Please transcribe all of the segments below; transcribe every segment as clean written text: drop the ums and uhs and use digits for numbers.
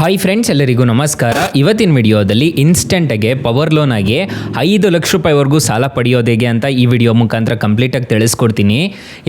Hi friends, ಎಲ್ಲರಿಗೂ ನಮಸ್ಕಾರ. ಇವತ್ತಿನ ವಿಡಿಯೋದಲ್ಲಿ ಇನ್ಸ್ಟೆಂಟಾಗೆ ಪವರ್ ಲೋನ್ ಆಗಿ 5 ಲಕ್ಷ ರೂಪಾಯಿವರೆಗೂ ಸಾಲ ಪಡೆಯೋದು ಹೇಗೆ ಅಂತ ಈ ವಿಡಿಯೋ ಮುಖಾಂತರ ಕಂಪ್ಲೀಟಾಗಿ ತಿಳಿಸ್ಕೊಡ್ತೀನಿ.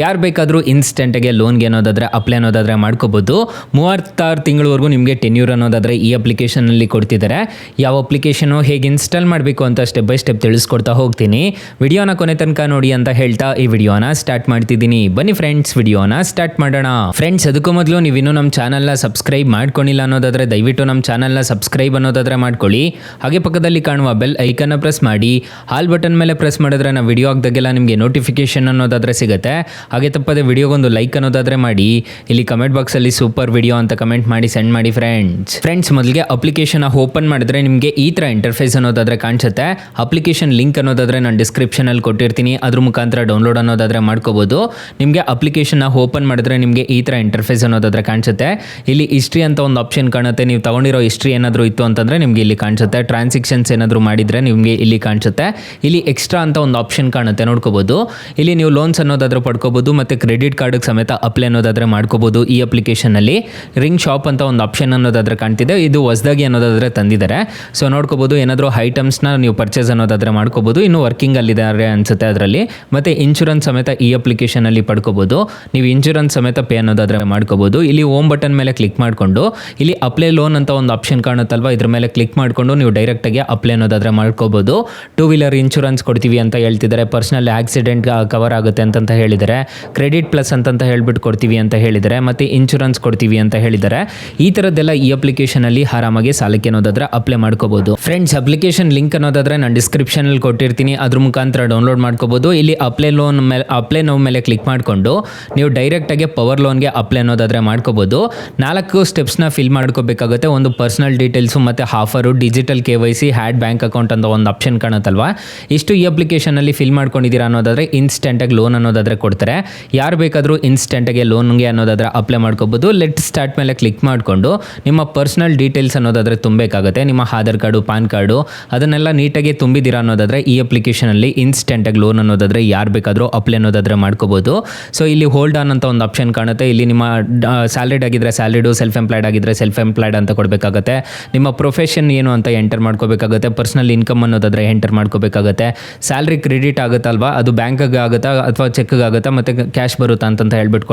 ಯಾರು ಬೇಕಾದರೂ ಇನ್ಸ್ಟೆಂಟಾಗೆ ಲೋನ್ಗೆ ಅನ್ನೋದಾದರೆ ಅಪ್ಲೈ ಅನ್ನೋದಾದರೆ ಮಾಡ್ಕೋಬೋದು. 36 ತಿಂಗಳವರೆಗೂ ನಿಮಗೆ ಟೆನ್ಯೂರ್ ಅನ್ನೋದಾದರೆ ಈ ಅಪ್ಲಿಕೇಶನಲ್ಲಿ ಕೊಡ್ತಿದ್ದಾರೆ. ಯಾವ ಅಪ್ಲಿಕೇಶನು ಹೇಗೆ ಇನ್ಸ್ಟಾಲ್ ಮಾಡಬೇಕು ಅಂತ ಸ್ಟೆಪ್ ಬೈ ಸ್ಟೆಪ್ ತಿಳಿಸ್ಕೊಡ್ತಾ ಹೋಗ್ತೀನಿ. ವಿಡಿಯೋನ ಕೊನೆ ತನಕ ನೋಡಿ ಅಂತ ಹೇಳ್ತಾ ಈ ವಿಡಿಯೋನ ಸ್ಟಾರ್ಟ್ ಮಾಡ್ತಿದ್ದೀನಿ. ಬನ್ನಿ ಫ್ರೆಂಡ್ಸ್, ವಿಡಿಯೋನ ಸ್ಟಾರ್ಟ್ ಮಾಡೋಣ. ಫ್ರೆಂಡ್ಸ್, ಅದಕ್ಕೂ ಮೊದಲು ನೀವಿನ್ನೂ ನಮ್ಮ ಚಾನಲ್ನ ಸಬ್ಸ್ಕ್ರೈಬ್ ಮಾಡ್ಕೊಂಡಿಲ್ಲ ಅನ್ನೋದಾದರೆ ದಯವಿಟ್ಟು ನಮ್ಮ ಚಾನಲ್ನ ಸಬ್ಸ್ಕ್ರೈಬ್ ಅನ್ನೋದಾದರೆ ಮಾಡ್ಕೊಳ್ಳಿ. ಹಾಗೆ ಪಕ್ಕದಲ್ಲಿ ಕಾಣುವ ಬೆಲ್ ಐಕನ್ನ ಪ್ರೆಸ್ ಮಾಡಿ ಆಲ್ ಬಟನ್ ಮೇಲೆ ಪ್ರೆಸ್ ಮಾಡಿದ್ರೆ ನಾವು ವಿಡಿಯೋ ಹಾಕಿದಾಗೆಲ್ಲ ನಿಮಗೆ ನೋಟಿಫಿಕೇಶನ್ ಅನ್ನೋದಾದರೆ ಸಿಗುತ್ತೆ. ಹಾಗೆ ತಪ್ಪದೆ ವಿಡಿಯೋಗೊಂದು ಲೈಕ್ ಅನ್ನೋದಾದರೆ ಮಾಡಿ. ಇಲ್ಲಿ ಕಮೆಂಟ್ ಬಾಕ್ಸಲ್ಲಿ ಸೂಪರ್ ವಿಡಿಯೋ ಅಂತ ಕಮೆಂಟ್ ಮಾಡಿ ಸೆಂಡ್ ಮಾಡಿ ಫ್ರೆಂಡ್ಸ್. ಮೊದಲಿಗೆ ಅಪ್ಲಿಕೇಶನ್ ಓಪನ್ ಮಾಡಿದ್ರೆ ನಿಮಗೆ ಈ ಥರ ಇಂಟರ್ಫೇಸ್ ಅನ್ನೋದಾದರೆ ಕಾಣಿಸುತ್ತೆ. ಅಪ್ಲಿಕೇಶನ್ ಲಿಂಕ್ ಅನ್ನೋದಾದರೆ ನಾನು ಡಿಸ್ಕ್ರಿಪ್ಷನಲ್ಲಿ ಕೊಟ್ಟಿರ್ತೀನಿ, ಅದ್ರ ಮುಖಾಂತರ ಡೌನ್ಲೋಡ್ ಅನ್ನೋದಾದರೆ ಮಾಡ್ಕೋಬೋದು. ನಿಮಗೆ ಅಪ್ಲಿಕೇಶನ್ ಓಪನ್ ಮಾಡಿದ್ರೆ ನಿಮಗೆ ಈ ಥರ ಇಂಟರ್ಫೇಸ್ ಅನ್ನೋದಾದರೆ ಕಾಣಿಸುತ್ತೆ. ಇಲ್ಲಿ ಹಿಸ್ಟ್ರಿ ಅಂತ ಒಂದು ಆಪ್ಷನ್ ಕಾಣುತ್ತೆ. ನೀವು ತಗೊಂಡಿರೋ ಹಿಸ್ಟ್ರಿ ಏನಾದರೂ ಇತ್ತು ಅಂತಂದರೆ ನಿಮಗೆ ಇಲ್ಲಿ ಕಾಣಿಸುತ್ತೆ. ಟ್ರಾನ್ಸಾಕ್ಷನ್ಸ್ ಏನಾದರೂ ಮಾಡಿದರೆ ನಿಮಗೆ ಇಲ್ಲಿ ಕಾಣಿಸುತ್ತೆ. ಇಲ್ಲಿ ಎಕ್ಸ್ಟ್ರಾ ಅಂತ ಒಂದು ಆಪ್ಷನ್ ಕಾಣುತ್ತೆ, ನೋಡ್ಕೋಬೋದು. ಇಲ್ಲಿ ನೀವು ಲೋನ್ಸ್ ಅನ್ನೋದಾದರೂ ಪಡ್ಕೋಬೋದು ಮತ್ತು ಕ್ರೆಡಿಟ್ ಕಾರ್ಡ್ಗೆ ಸಮೇತ ಅಪ್ಲೈ ಅನ್ನೋದಾದರೆ ಮಾಡ್ಕೋಬೋದು. ಈ ಅಪ್ಲಿಕೇಶನಲ್ಲಿ ರಿಂಗ್ ಶಾಪ್ ಅಂತ ಒಂದು ಆಪ್ಷನ್ ಅನ್ನೋದಾದರೆ ಕಾಣ್ತಿದೆ. ಇದು ಹೊಸದಾಗಿ ಅನ್ನೋದಾದರೆ ತಂದಿದ್ದಾರೆ. ಸೊ ನೋಡ್ಕೋಬೋದು, ಏನಾದರೂ ಐಟಮ್ಸ್ನ ನೀವು ಪರ್ಚೇಸ್ ಅನ್ನೋದಾದರೆ ಮಾಡ್ಕೋಬೋದು. ಇನ್ನು ವರ್ಕಿಂಗ್ ಅಲ್ಲಿದ್ದಾರೆ ಅನಿಸುತ್ತೆ ಅದರಲ್ಲಿ. ಮತ್ತು ಇನ್ಶೂರೆನ್ಸ್ ಸಮೇತ ಈ ಅಪ್ಲಿಕೇಶನಲ್ಲಿ ಪಡ್ಕೋಬೋದು. ನೀವು ಇನ್ಶೂರೆನ್ಸ್ ಸಮೇತ ಪೇ ಅನ್ನೋದಾದರೆ ಮಾಡ್ಕೋಬೋದು. ಇಲ್ಲಿ ಹೋಮ್ ಬಟನ್ ಮೇಲೆ ಕ್ಲಿಕ್ ಮಾಡಿಕೊಂಡು ಇಲ್ಲಿ ಅಪ್ಲೈ ಲೋನ್ ಅಂತ ಒಂದು ಆಪ್ಷನ್ ಕಾಣುತ್ತಲ್ವ, ಇದ್ರ ಮೇಲೆ ಕ್ಲಿಕ್ ಮಾಡಿಕೊಂಡು ನೀವು ಡೈರೆಕ್ಟಾಗಿ ಅಪ್ಲೈ ಅನ್ನೋದಾದರೆ ಮಾಡ್ಕೋಬೋದು. 2 ವೀಲರ್ ಇನ್ಶೂರೆನ್ಸ್ ಕೊಡ್ತೀವಿ ಅಂತ ಹೇಳ್ತಿದ್ದಾರೆ. ಪರ್ಸನಲ್ ಆಕ್ಸಿಡೆಂಟ್ ಕವರ್ ಆಗುತ್ತೆ ಅಂತ ಹೇಳಿದ್ದಾರೆ. ಕ್ರೆಡಿಟ್ ಪ್ಲಸ್ ಅಂತ ಹೇಳ್ಬಿಟ್ಟು ಕೊಡ್ತೀವಿ ಅಂತ ಹೇಳಿದ್ದಾರೆ. ಮತ್ತು ಇನ್ಶೂರೆನ್ಸ್ ಕೊಡ್ತೀವಿ ಅಂತ ಹೇಳಿದ್ದಾರೆ. ಈ ಥರದ್ದೆಲ್ಲ ಈ ಅಪ್ಲಿಕೇಶನಲ್ಲಿ ಆರಾಮಾಗಿ ಸಾಲಕ್ಕೆ ಅನ್ನೋದಾದರೆ ಅಪ್ಲೈ ಮಾಡ್ಕೋಬೋದು. ಫ್ರೆಂಡ್ಸ್, ಅಪ್ಲಿಕೇಶನ್ ಲಿಂಕ್ ಅನ್ನೋದಾದರೆ ನಾನು ಡಿಸ್ಕ್ರಿಪ್ಷನಲ್ಲಿ ಕೊಟ್ಟಿರ್ತೀನಿ, ಅದ್ರ ಮುಖಾಂತರ ಡೌನ್ಲೋಡ್ ಮಾಡ್ಕೋಬೋದು. ಇಲ್ಲಿ ಅಪ್ಲೈ ನೋ ಮೇಲೆ ಕ್ಲಿಕ್ ಮಾಡಿಕೊಂಡು ನೀವು ಡೈರೆಕ್ಟಾಗಿ ಪವರ್ ಲೋನ್ಗೆ ಅಪ್ಲೈ ಅನ್ನೋದಾದರೆ ಮಾಡ್ಕೋಬೋದು. 4 ಸ್ಟೆಪ್ಸ್ನ ಫಿಲ್ ಮಾಡ್ಕೋಬೇಕಾಗುತ್ತೆ. ಒಂದು ಪರ್ಸನಲ್ ಡೀಟೇಲ್ಸು ಮತ್ತು offer, digital KYC, had bank account ಅಂತ ಒಂದು ಆಪ್ಷನ್ ಕಾಣುತ್ತಲ್ವ, ಇಷ್ಟು ಈ ಅಪ್ಲಿಕೇಶನಲ್ಲಿ ಫಿಲ್ ಮಾಡ್ಕೊಂಡಿದ್ದೀರಾ ಅನ್ನೋದಾದರೆ ಇನ್ಸ್ಟೆಂಟಾಗಿ ಲೋನ್ ಅನ್ನೋದಾದರೆ ಕೊಡ್ತಾರೆ. ಯಾರು ಬೇಕಾದರೂ ಇನ್ಸ್ಟೆಂಟಾಗಿ ಲೋನ್ಗೆ ಅನ್ನೋದಾದರೆ ಅಪ್ಲೈ ಮಾಡ್ಕೋಬೋದು. ಲೆಟ್ ಸ್ಟಾರ್ಟ್ ಮೇಲೆ ಕ್ಲಿಕ್ ಮಾಡಿಕೊಂಡು ನಿಮ್ಮ ಪರ್ಸನಲ್ ಡೀಟೇಲ್ಸ್ ಅನ್ನೋದಾದರೆ ತುಂಬಬೇಕಾಗುತ್ತೆ. ನಿಮ್ಮ ಆಧಾರ್ ಕಾರ್ಡು, ಪಾನ್ ಕಾರ್ಡು ಅದನ್ನೆಲ್ಲ ನೀಟಾಗಿ ತುಂಬಿದ್ದೀರಾ ಅನ್ನೋದಾದರೆ ಈ ಅಪ್ಲಿಕೇಶನಲ್ಲಿ ಇನ್ಸ್ಟೆಂಟಾಗಿ ಲೋನ್ ಅನ್ನೋದಾದರೆ ಯಾರು ಬೇಕಾದರೂ ಅಪ್ಲೈ ಅನ್ನೋದಾದರೆ ಮಾಡ್ಕೋಬೋದು. ಸೊ ಇಲ್ಲಿ ಹೋಲ್ಡ್ ಆನ್ ಅಂತ ಒಂದು ಆಪ್ಷನ್ ಕಾಣುತ್ತೆ. ಇಲ್ಲಿ ನಿಮ್ಮ ಸ್ಯಾಲರಿಡ್ ಆಗಿದ್ದರೆ ಸ್ಯಾಲರಿಡು, ಸೆಲ್ಫ್ ಎಂಪ್ಲಾಯ್ಡ್ ಆಗಿದ್ದರೆ ಸೆಲ್ಫ್ ಎಂಪ್ಲಾಯ್ಡ್ ಅಂತ ಕೊಡಬೇಕಾಗುತ್ತೆ. ನಿಮ್ಮ ಪ್ರೊಫೆಷನ್ ಏನು ಅಂತ ಎಂಟರ್ ಮಾಡ್ಕೋಬೇಕಾಗುತ್ತೆ. ಪರ್ಸನಲ್ ಇನ್ಕಮ್ ಅನ್ನೋದಾದರೆ ಎಂಟರ್ ಮಾಡ್ಕೋಬೇಕಾಗುತ್ತೆ. ಸ್ಯಾಲ್ರಿ ಕ್ರೆಡಿಟ್ ಆಗುತ್ತಲ್ವಾ, ಅದು ಬ್ಯಾಂಕಿಗೆ ಆಗುತ್ತಾ ಅಥವಾ ಚೆಕ್ಗೆ ಆಗುತ್ತಾ ಮತ್ತು ಕ್ಯಾಶ್ ಬರುತ್ತಾ ಅಂತ ಹೇಳ್ಬಿಟ್ಟು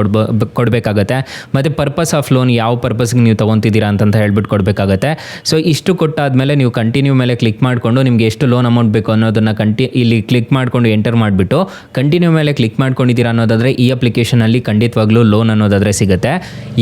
ಕೊಡಬೇಕಾಗತ್ತೆ. ಮತ್ತು ಪರ್ಪಸ್ ಆಫ್ ಲೋನ್, ಯಾವ ಪರ್ಪಸ್ಗೆ ನೀವು ತೊಗೊತಿದ್ದೀರಾ ಅಂತ ಹೇಳ್ಬಿಟ್ಟು ಕೊಡಬೇಕಾಗತ್ತೆ. ಸೊ ಇಷ್ಟು ಕೊಟ್ಟಾದಮೇಲೆ ನೀವು ಕಂಟಿನ್ಯೂ ಮೇಲೆ ಕ್ಲಿಕ್ ಮಾಡಿಕೊಂಡು ನಿಮಗೆ ಎಷ್ಟು ಲೋನ್ ಅಮೌಂಟ್ ಬೇಕು ಅನ್ನೋದನ್ನು ಇಲ್ಲಿ ಕ್ಲಿಕ್ ಮಾಡಿಕೊಂಡು ಎಂಟರ್ ಮಾಡಿಬಿಟ್ಟು ಕಂಟಿನ್ಯೂ ಮೇಲೆ ಕ್ಲಿಕ್ ಮಾಡ್ಕೊಂಡಿದ್ದೀರಾ ಅನ್ನೋದಾದರೆ ಈ ಅಪ್ಲಿಕೇಶನಲ್ಲಿ ಖಂಡಿತವಾಗ್ಲೂ ಲೋನ್ ಅನ್ನೋದಾದರೆ ಸಿಗುತ್ತೆ.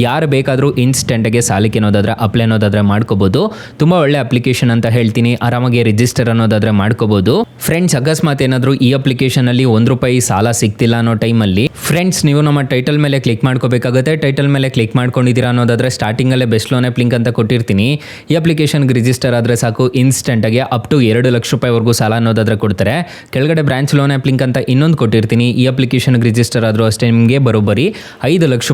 ಯಾರು ಬೇಕಾದರೂ ಇನ್ಸ್ಟೆಂಟಾಗಿ ಸಾಲಕ್ಕೆ ಅನ್ನೋದಾದರೆ ಅಪ್ಲೈ ಅನ್ನೋದಾದರೆ ಮಾಡ್ಕೋಬೋದು. ತುಂಬ ಒಳ್ಳೆ ಅಪ್ಲಿಕೇಶನ್ ಅಂತ ಹೇಳ್ತೀನಿ. ಆರಾಮಾಗಿ ರಿಜಿಸ್ಟರ್ ಅನ್ನೋದಾದರೆ ಮಾಡ್ಕೋಬೋದು. ಫ್ರೆಂಡ್ಸ್, ಅಕಸ್ಮಾತ್ ಏನಾದರೂ ಈ ಅಪ್ಲಿಕೇಶನಲ್ಲಿ ₹1 ಸಾಲ ಸಿಗ್ತಿಲ್ಲ ಅನ್ನೋ ಟೈಮಲ್ಲಿ ಫ್ರೆಂಡ್ಸ್ ನೀವು ನಮ್ಮ ಟೈಟಲ್ ಮೇಲೆ ಕ್ಲಿಕ್ ಮಾಡ್ಕೋಬೇಕಾಗುತ್ತೆ. ಟೈಟಲ್ ಮೇಲೆ ಕ್ಲಿಕ್ ಮಾಡ್ಕೊಂಡಿದ್ದೀರಾ ಅನ್ನೋದಾದರೆ ಸ್ಟಾರ್ಟಿಂಗಲ್ಲೇ ಬೆಸ್ಟ್ ಲೋನ್ ಆ್ಯಪ್ ಲಿಂಕ್ ಅಂತ ಕೊಟ್ಟಿರ್ತೀನಿ. ಈ ಅಪ್ಲಿಕೇಶನ್ಗೆ ರಿಜಿಸ್ಟರ್ ಆದರೆ ಸಾಕು, ಇನ್ಸ್ಟೆಂಟಾಗಿ ಅಪ್ ಟು ₹2 ಲಕ್ಷ ಸಾಲ ಅನ್ನೋದಾದರೆ ಕೊಡ್ತಾರೆ. ಕೆಳಗಡೆ ಬ್ರಾಂಚ್ ಲೋನ್ ಆ್ಯಪ್ ಲಿಂಕ್ ಅಂತ ಇನ್ನೊಂದು ಕೊಟ್ಟಿರ್ತೀನಿ. ಈ ಅಪ್ಲಿಕೇಶನ್ಗೆ ರಿಜಿಸ್ಟರ್ ಆದರೂ ಅಷ್ಟೇ ನಿಮಗೆ ಬರೋಬ್ಬರಿ ₹5 ಲಕ್ಷ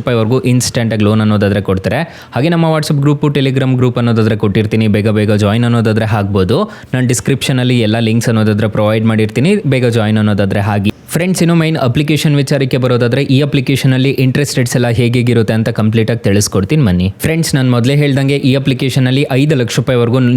ಇನ್ಸ್ಟೆಂಟಾಗಿ ಲೋನ್ ಅನ್ನೋದಾದರೆ ಕೊಡ್ತಾರೆ. ಹಾಗೆ ನಮ್ಮ ವಾಟ್ಸಪ್ ಗ್ರೂಪು, ಟೆಲಿಗ್ರಾಮ್ ಗ್ರೂಪ್ ಅನ್ನೋದಾದರೆ ಕೊಟ್ಟಿರ್ತೀನಿ. ಬೇಗ ಜಾಯಿನ್ ಅನ್ನೋದಾದರೆ ಆಗ್ಬೋದು. ನಾನು ಡಿಸ್ಕ್ರಿಪ್ಷನಲ್ಲಿ ಎಲ್ಲ ಲಿಂಕ್ಸ್ ಅನ್ನೋದಾದರೆ ಪ್ರೊವೈಡ್ ಮಾಡಿರ್ತೀನಿ. ಬೇಗ ಜಾಯಿನ್ ಅನ್ನೋದಾದರೆ ಹಾಗೆ. ಫ್ರೆಂಡ್ಸ್, ಇನ್ನು ಮೈನ್ ಅಪ್ಲಿಕೇಶನ್ ವಿಚಾರಕ್ಕೆ ಬರೋದಾದರೆ ಈ ಅಪ್ಲಿಕೇಶನಲ್ಲಿ ಇಂಟ್ರೆಸ್ಟ್ ರೇಟ್ಸ್ ಎಲ್ಲ ಹೇಗಿರುತ್ತೆ ಅಂತ ಕಂಪ್ಲೀಟಾಗಿ ತಿಳಿಸ್ಕೊಡ್ತೀನಿ ಬನ್ನಿ. ಫ್ರೆಂಡ್ಸ್, ನಾನು ಮೊದಲೇ ಹೇಳ್ದಂಗೆ ಈ ಅಪ್ಲಿಕೇಶನಲ್ಲಿ ₹5 ಲಕ್ಷ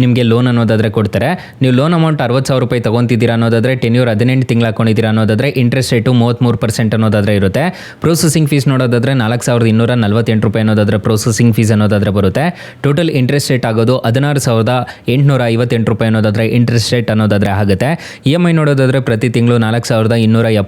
ನಿಮಗೆ ಲೋನ್ ಅನ್ನೋದಾದರೆ ಕೊಡ್ತಾರೆ. ನೀವು ಲೋನ್ ಅಮೌಂಟ್ ₹60,000 ತೊಗೊತಿದ್ದೀರಾ ಅನ್ನೋದಾದರೆ ಟೆನ್ಯೂರ್ 18 ತಿಂಗಳು ಹಾಕೊಂಡಿದ್ದೀರಾ ಅನ್ನೋದಾದರೆ ಇಂಟ್ರೆಸ್ಟ್ ರೇಟು 33% ಅನ್ನೋದಾದರೆ ಇರುತ್ತೆ. ಪ್ರೊಸೆಸಿಂಗ್ ಫೀಸ್ ನೋಡೋದಾದರೆ ₹4,248 ಅನ್ನೋದಾದರೆ ಪ್ರೊಸೆಸಿಂಗ್ ಫೀಸ್ ಅನ್ನೋದಾದರೆ ಬರುತ್ತೆ. ಟೋಟಲ್ ಇಂಟ್ರೆಸ್ಟ್ ರೇಟ್ ಆಗೋದು ₹16,858 ಅನ್ನೋದಾದರೆ ಇಂಟ್ರೆಸ್ಟ್ ರೇಟ್ ಅನ್ನೋದಾದರೆ ಆಗುತ್ತೆ. EMI ನೋಡೋದಾದರೆ ಪ್ರತಿ ತಿಂಗಳು ₹4,271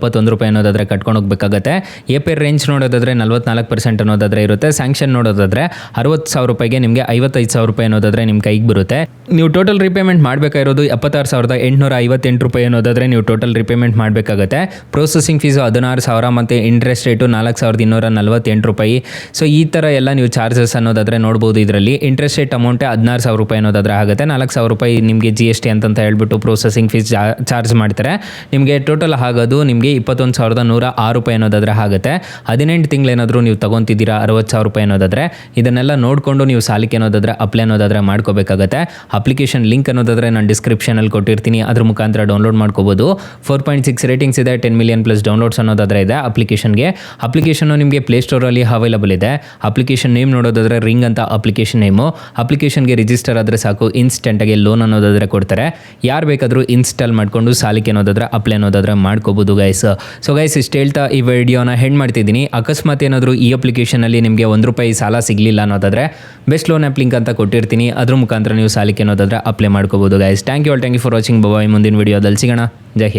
ಅನ್ನೋದಾದರೆ ಕಟ್ಕೊಂಡು ಹೋಗಬೇಕಾಗುತ್ತೆ. APR ರೇಂಜ್ ನೋಡೋದಾದರೆ 44% ಅನ್ನೋದಾದರೆ ಇರುತ್ತೆ. ಸ್ಯಾಂಕ್ಷನ್ ನೋಡೋದಾದರೆ ₹60,000ಗೆ ನಿಮಗೆ ₹55,000 ಅನ್ನೋದಾದರೆ ನಿಮ್ಮ ಕೈಗೆ ಬರುತ್ತೆ. ನೀವು ಟೋಟಲ್ ರಿಪೇಮೆಂಟ್ ಮಾಡಬೇಕಾಗಿರೋದು ₹76,858 ಅನ್ನೋದಾದರೆ ನೀವು ಟೋಟಲ್ ರಿಪೇಮೆಂಟ್ ಮಾಡಬೇಕಾಗುತ್ತೆ. ಪ್ರೊಸೆಸಿಂಗ್ ಫೀಸು ₹16,000 ಮತ್ತು ಇಂಟ್ರೆಸ್ಟ್ ರೇಟು ₹4,248. ಸೊ ಈ ಥರ ಎಲ್ಲ ನೀವು ಚಾರ್ಜಸ್ ಅನ್ನೋದಾದರೆ ನೋಡ್ಬೋದು. ಇದರಲ್ಲಿ ಇಂಟ್ರೆಸ್ಟ್ ರೇಟ್ ಅಮೌಂಟೇ ₹16,000 ಅನ್ನೋದಾದರೆ ಆಗುತ್ತೆ. ₹4,000 ನಿಮಗೆ GST ಅಂತ ಹೇಳ್ಬಿಟ್ಟು ಪ್ರೊಸೆಸಿಂಗ್ ಫೀಸ್ ಚಾರ್ಜ್ ಮಾಡ್ತಾರೆ. ನಿಮಗೆ ಟೋಟಲ್ ಆಗೋದು ನಿಮಗೆ ₹21,106 ಅನ್ನೋದಾದರೆ ಆಗುತ್ತೆ. 18 ತಿಂಗಳೇನಾದರೂ ನೀವು ತೊಗೊತಿದ್ದೀರಾ ₹60,000 ಅನ್ನೋದಾದರೆ ಇದನ್ನೆಲ್ಲ ನೋಡಿಕೊಂಡು ನೀವು ಸಾಲಕ್ಕೆ ಅನ್ನೋದಾದರೆ ಅಪ್ಲೈ ಅನ್ನೋದಾದರೆ ಮಾಡ್ಕೋಬೇಕಾಗತ್ತೆ. ಅಪ್ಲಿಕೇಶನ್ ಲಿಂಕ್ ಅನ್ನೋದಾದರೆ ನಾನು ಡಿಸ್ಕ್ರಿಪ್ಷನಲ್ಲಿ ಕೊಟ್ಟಿರ್ತೀನಿ, ಅದ್ರ ಮುಖಾಂತರ ಡೌನ್ಲೋಡ್ ಮಾಡ್ಕೋಬೋದು. 4.6 ರೇಟಿಂಗ್ಸ್ ಇದೆ, 10 ಮಿಲಿಯನ್ ಪ್ಲಸ್ ಡೌನ್ಲೋಡ್ಸ್ ಅನ್ನೋದಾದರೆ ಇದೆ ಅಪ್ಲಿಕೇಶನ್ಗೆ. ಅಪ್ಲಿಕೇಶನ್ನು ನಿಮಗೆ ಪ್ಲೇಸ್ಟೋರಲ್ಲಿ ಅವೈಲಬಲ್ ಇದೆ. ಅಪ್ಲಿಕೇಶನ್ ನೇಮ್ ನೋಡೋದಾದರೆ ರಿಂಗ್ ಅಂತ ಅಪ್ಲಿಕೇಶನ್ ನೇಮು. ಅಪ್ಲಿಕೇಶನ್ಗೆ ರಿಜಿಸ್ಟರ್ ಆದರೆ ಸಾಕು, ಇನ್ಸ್ಟೆಂಟಾಗಿ ಲೋನ್ ಅನ್ನೋದಾದರೆ ಕೊಡ್ತಾರೆ. ಯಾರು ಬೇಕಾದರೂ ಇನ್ಸ್ಟಾಲ್ ಮಾಡಿಕೊಂಡು ಸಾಲಕ್ಕೆ ಅನ್ನೋದಾದರೆ ಅಪ್ಲೈ ಅನ್ನೋದಾದರೆ ಮಾಡ್ಕೋಬೋದು ಗೈಸ್. ಸೊ ಗೈಸ್ ಇಷ್ಟು ಹೇಳ್ತಾ ಈ ವಿಡಿಯೋನ ಹೆಂಡ್ ಮಾಡ್ತಿದ್ದೀನಿ. ಅಕಸ್ಮಾತ್ ಏನಾದರೂ ಈ ಅಪ್ಲಿಕೇಶನಲ್ಲಿ ನಿಮಗೆ ₹1 ಸಾಲ ಸಿಗಲಿಲ್ಲ ಅನ್ನೋದಾದರೆ ಬೆಸ್ಟ್ ಲೋನ್ ಆ್ಯಪ್ ಲಿಂಕ್ ಅಂತ ಕೊಟ್ಟಿರ್ತೀನಿ, ಅದ್ರ ಮುಖಾಂತರ ನೀವು ಸಾಲಕ್ಕೆ ಅನ್ನೋದಾದರೆ ಅಪ್ಲೈ ಮಾಡ್ಕೋಬೋದು guys. Thank you for watching. Bye. ಮುಂದಿನ ವಿಡಿಯೋದಲ್ಲಿ ಸಿಗೋಣ. ಜೈ ಹಿಂದ್.